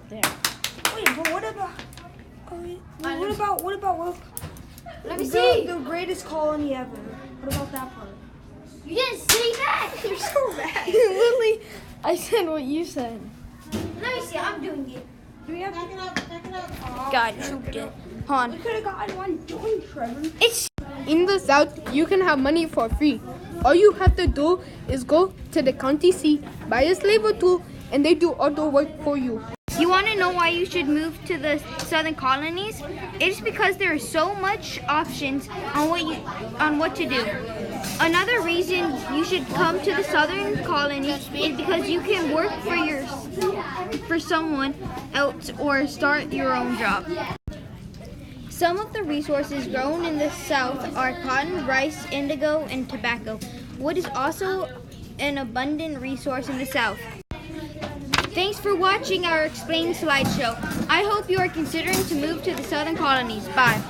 there. Wait, but what about? What about? Let me see. The greatest colony ever. What about that part? You didn't see that. You're so bad. Literally, I said what you said. Let me see. I'm doing it. Do we have Back it up. God, shoot it. Hold We on. could have gotten one doing, Trevor. It's in the South. You can have money for free. All you have to do is go to the county seat, buy a slave or two, and they do all the work for you. You want to know why you should move to the southern colonies? It's because there are so much options on what to do. Another reason you should come to the southern colonies is because you can work for someone else or start your own job. Some of the resources grown in the south are cotton, rice, indigo, and tobacco. Wood is also an abundant resource in the south. Thanks for watching our Explain slideshow. I hope you are considering to move to the southern colonies. Bye.